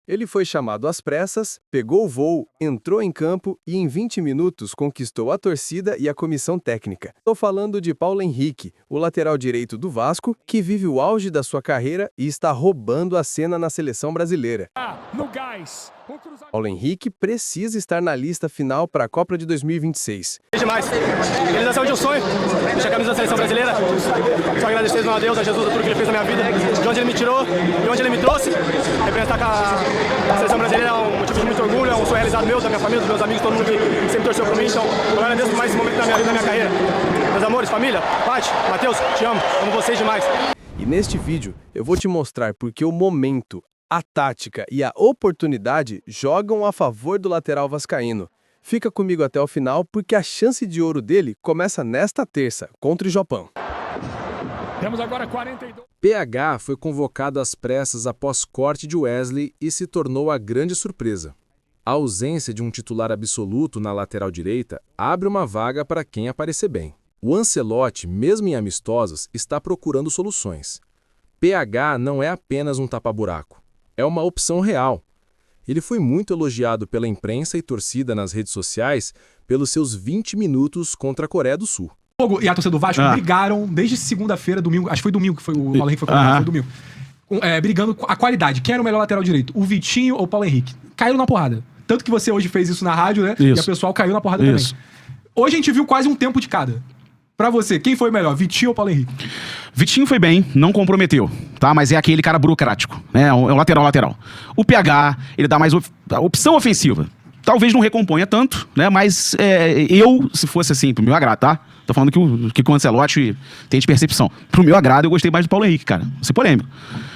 Ele foi chamado às pressas, pegou o voo, entrou em campo e em 20 minutos conquistou a torcida e a comissão técnica. Estou falando de Paulo Henrique, o lateral direito do Vasco, que vive o auge da sua carreira e está roubando a cena na seleção brasileira. No gás. Paulo Henrique precisa estar na lista final para a Copa de 2026. Demais. Realização de um sonho. Deixar a camisa da seleção brasileira. Só agradecer a Deus, a Jesus, a tudo que ele fez na minha vida, de onde ele me tirou e onde ele me trouxe. Representar com a seleção brasileira é um motivo de muito orgulho, é um sonho realizado meu, da minha família, dos meus amigos, todo mundo que sempre torceu por mim. Então, eu agradeço por mais esse momento da minha vida, da minha carreira. Meus amores, família, Paty, Matheus, te amo vocês demais. E neste vídeo eu vou te mostrar porque o momento, a tática e a oportunidade jogam a favor do lateral vascaíno. Fica comigo até o final porque a chance de ouro dele começa nesta terça, contra o Japão. Temos agora 42. PH foi convocado às pressas após corte de Wesley e se tornou a grande surpresa. A ausência de um titular absoluto na lateral direita abre uma vaga para quem aparecer bem. O Ancelotti, mesmo em amistosos, está procurando soluções. PH não é apenas um tapa-buraco. É uma opção real. Ele foi muito elogiado pela imprensa e torcida nas redes sociais pelos seus 20 minutos contra a Coreia do Sul. E a torcida do Vasco brigaram desde segunda-feira, domingo, acho que foi domingo que foi o Paulo Henrique foi convocado, foi domingo. Brigando a qualidade. Quem era o melhor lateral direito? O Vitinho ou o Paulo Henrique? Caíram na porrada. Tanto que você hoje fez isso na rádio, né? Isso. E a pessoal caiu na porrada também. Hoje a gente viu quase um tempo de cada. Pra você, quem foi melhor, Vitinho ou Paulo Henrique? Vitinho foi bem, não comprometeu, tá? Mas é aquele cara burocrático, né? É um lateral. O PH, ele dá mais opção ofensiva. Talvez não recomponha tanto, né? Mas eu, se fosse assim, pro meu agrado, tá? Tô falando que o Ancelotti tem de percepção. Pro meu agrado, eu gostei mais do Paulo Henrique, cara. Vou ser polêmico.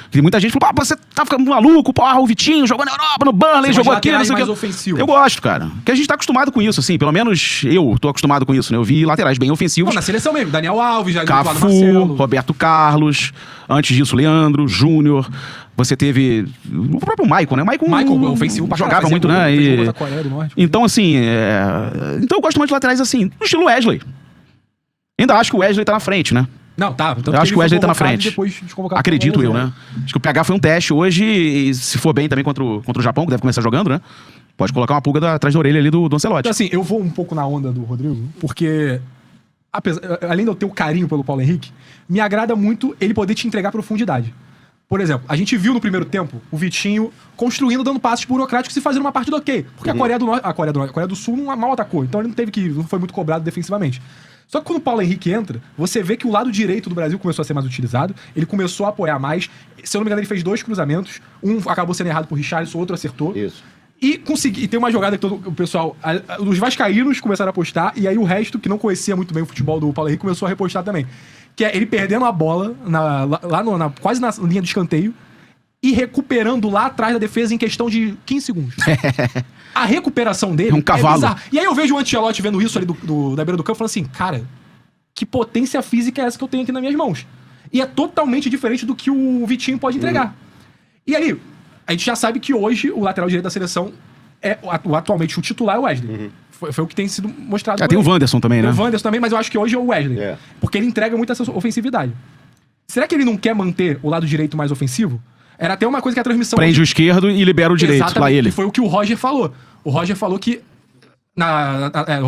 Porque muita gente falou, você tá ficando maluco, o Vitinho jogou na Europa, no Burnley, jogou aqui, não sei o que. Ofensivo. Eu gosto, cara. Porque a gente tá acostumado com isso, assim. Pelo menos eu tô acostumado com isso, né? Eu vi laterais bem ofensivos. Na seleção mesmo, Daniel Alves, já Cafu, Roberto Carlos, antes disso, Leandro, Júnior. Você teve o próprio Maicon, né? Maicon ofensivo pra jogava caralho, muito, né? Então, assim, então eu gosto mais de laterais assim, no estilo Wesley. Ainda acho que o Wesley tá na frente, né? Não, tá. Eu acho que o Wesley tá na frente. Acredito eu, né? Acho que o PH foi um teste hoje e se for bem também contra o Japão, que deve começar jogando, né? Pode colocar uma pulga atrás da orelha ali do Ancelotti. Então, assim, eu vou um pouco na onda do Rodrigo, porque além de eu ter o carinho pelo Paulo Henrique, me agrada muito ele poder te entregar profundidade. Por exemplo, a gente viu no primeiro tempo o Vitinho construindo, dando passes burocráticos e fazendo uma parte do ok. Porque a Coreia do Sul não mal atacou, então ele não foi muito cobrado defensivamente. Só que quando o Paulo Henrique entra, você vê que o lado direito do Brasil começou a ser mais utilizado, ele começou a apoiar mais. Se eu não me engano, ele fez 2 cruzamentos, um acabou sendo errado por Richarlison, o outro acertou. Isso. E tem uma jogada que o pessoal, os vascaínos começaram a postar, e aí o resto, que não conhecia muito bem o futebol do Paulo Henrique, começou a repostar também. Que é ele perdendo a bola, quase na linha do escanteio, e recuperando lá atrás da defesa em questão de 15 segundos. A recuperação dele é um cavalo. Bizarra. E aí eu vejo o Ancelotti vendo isso ali da beira do campo, falando assim, cara, que potência física é essa que eu tenho aqui nas minhas mãos? E é totalmente diferente do que o Vitinho pode entregar. E aí, a gente já sabe que hoje o lateral direito da seleção atualmente o titular é o Wesley. Foi o que tem sido mostrado. Tem o Wanderson também, né? Tem o Wanderson também, mas eu acho que hoje é o Wesley. Porque ele entrega muito essa ofensividade. Será que ele não quer manter o lado direito mais ofensivo? Era até uma coisa que a transmissão... Prende o esquerdo e libera o direito. Exatamente. Lá ele. E foi o que o Roger falou. O Roger falou que...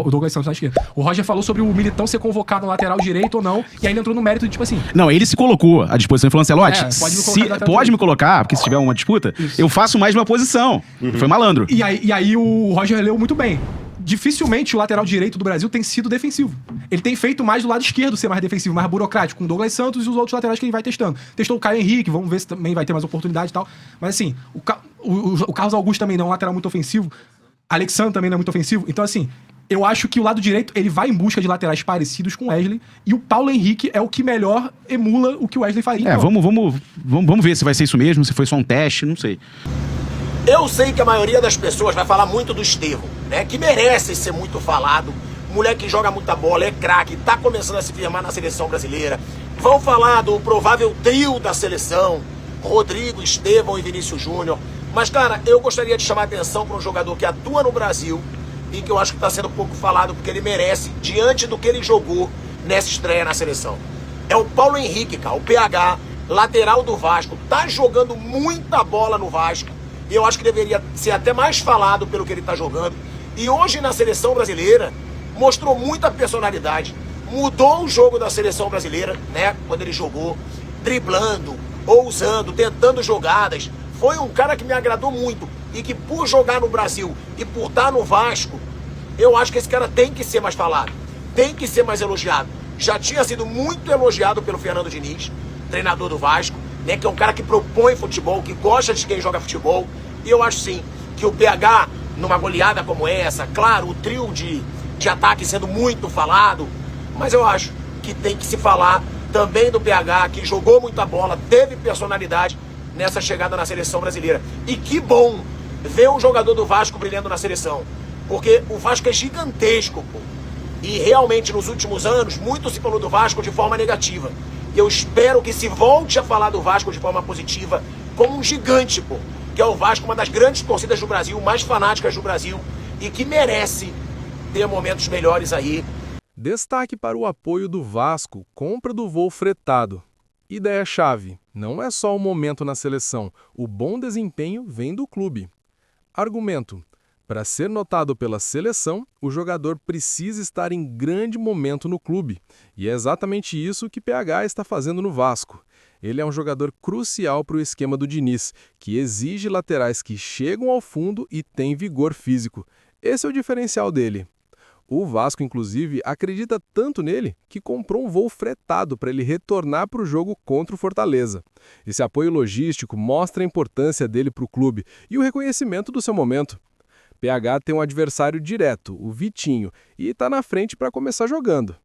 o Douglas Santos na esquerda. O Roger falou sobre o Militão ser convocado no lateral direito ou não, e aí ele entrou no mérito de, tipo assim... Não, ele se colocou à disposição e falou, Ancelotti, pode me colocar, porque se tiver uma disputa, eu faço mais uma posição. Foi malandro. E aí o Roger leu muito bem. Dificilmente o lateral direito do Brasil tem sido defensivo. Ele tem feito mais do lado esquerdo ser mais defensivo, mais burocrático, com o Douglas Santos e os outros laterais que ele vai testando. Testou o Caio Henrique, vamos ver se também vai ter mais oportunidade e tal. Mas assim, o Carlos Augusto também não é um lateral muito ofensivo. Alexandre também não é muito ofensivo. Então assim, eu acho que o lado direito, ele vai em busca de laterais parecidos com o Wesley, e o Paulo Henrique é o que melhor emula o que o Wesley faria. Vamos ver se vai ser isso mesmo, se foi só um teste, não sei. Eu sei que a maioria das pessoas vai falar muito do Estevão, né? Que merece ser muito falado. Moleque que joga muita bola, é craque, tá começando a se firmar na seleção brasileira. Vão falar do provável trio da seleção, Rodrigo, Estevão e Vinícius Júnior. Mas, cara, eu gostaria de chamar a atenção para um jogador que atua no Brasil e que eu acho que está sendo pouco falado porque ele merece, diante do que ele jogou nessa estreia na seleção. É o Paulo Henrique, cara, o PH, lateral do Vasco. Tá jogando muita bola no Vasco. E eu acho que deveria ser até mais falado pelo que ele está jogando. E hoje na seleção brasileira mostrou muita personalidade. Mudou o jogo da seleção brasileira, né? Quando ele jogou, driblando, ousando, tentando jogadas. Foi um cara que me agradou muito. E que por jogar no Brasil e por estar no Vasco, eu acho que esse cara tem que ser mais falado. Tem que ser mais elogiado. Já tinha sido muito elogiado pelo Fernando Diniz, treinador do Vasco, né? Que é um cara que propõe futebol, que gosta de quem joga futebol. E eu acho sim que o PH, numa goleada como essa, claro, o trio de ataque sendo muito falado, mas eu acho que tem que se falar também do PH, que jogou muita bola, teve personalidade nessa chegada na seleção brasileira. E que bom ver um jogador do Vasco brilhando na seleção, porque o Vasco é gigantesco, pô. E realmente nos últimos anos muito se falou do Vasco de forma negativa. E eu espero que se volte a falar do Vasco de forma positiva, como um gigante, pô, que é o Vasco, uma das grandes torcidas do Brasil, mais fanáticas do Brasil, e que merece ter momentos melhores aí. Destaque para o apoio do Vasco, compra do voo fretado. Ideia-chave, não é só o momento na seleção, o bom desempenho vem do clube. Argumento, para ser notado pela seleção, o jogador precisa estar em grande momento no clube. E é exatamente isso que PH está fazendo no Vasco. Ele é um jogador crucial para o esquema do Diniz, que exige laterais que chegam ao fundo e têm vigor físico. Esse é o diferencial dele. O Vasco, inclusive, acredita tanto nele que comprou um voo fretado para ele retornar para o jogo contra o Fortaleza. Esse apoio logístico mostra a importância dele para o clube e o reconhecimento do seu momento. PH tem um adversário direto, o Vitinho, e está na frente para começar jogando.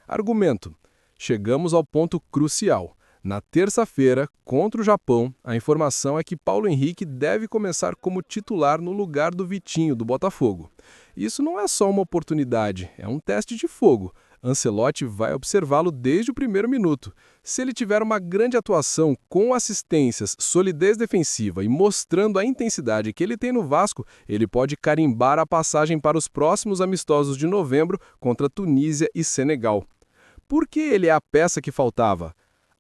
Argumento. Chegamos ao ponto crucial. Na terça-feira, contra o Japão, a informação é que Paulo Henrique deve começar como titular no lugar do Vitinho, do Botafogo. Isso não é só uma oportunidade, é um teste de fogo. Ancelotti vai observá-lo desde o primeiro minuto. Se ele tiver uma grande atuação com assistências, solidez defensiva e mostrando a intensidade que ele tem no Vasco, ele pode carimbar a passagem para os próximos amistosos de novembro contra Tunísia e Senegal. Por que ele é a peça que faltava?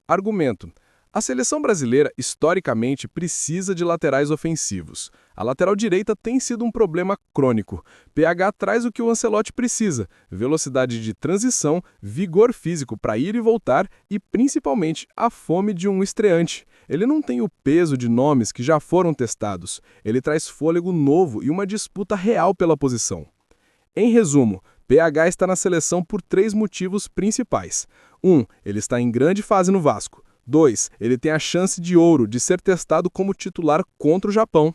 Argumento. A seleção brasileira, historicamente, precisa de laterais ofensivos. A lateral direita tem sido um problema crônico. PH traz o que o Ancelotti precisa: velocidade de transição, vigor físico para ir e voltar e, principalmente, a fome de um estreante. Ele não tem o peso de nomes que já foram testados. Ele traz fôlego novo e uma disputa real pela posição. Em resumo, PH está na seleção por 3 motivos principais. 1. Ele está em grande fase no Vasco. 2. Ele tem a chance de ouro de ser testado como titular contra o Japão.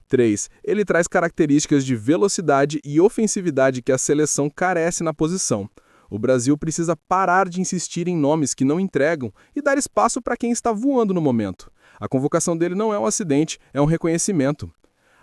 3. Ele traz características de velocidade e ofensividade que a seleção carece na posição. O Brasil precisa parar de insistir em nomes que não entregam e dar espaço para quem está voando no momento. A convocação dele não é um acidente, é um reconhecimento.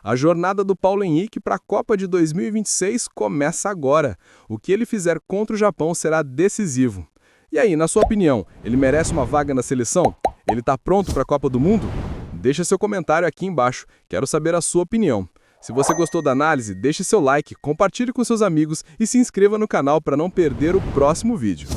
A jornada do Paulo Henrique para a Copa de 2026 começa agora. O que ele fizer contra o Japão será decisivo. E aí, na sua opinião, ele merece uma vaga na seleção? Ele está pronto para a Copa do Mundo? Deixa seu comentário aqui embaixo, quero saber a sua opinião. Se você gostou da análise, deixe seu like, compartilhe com seus amigos e se inscreva no canal para não perder o próximo vídeo.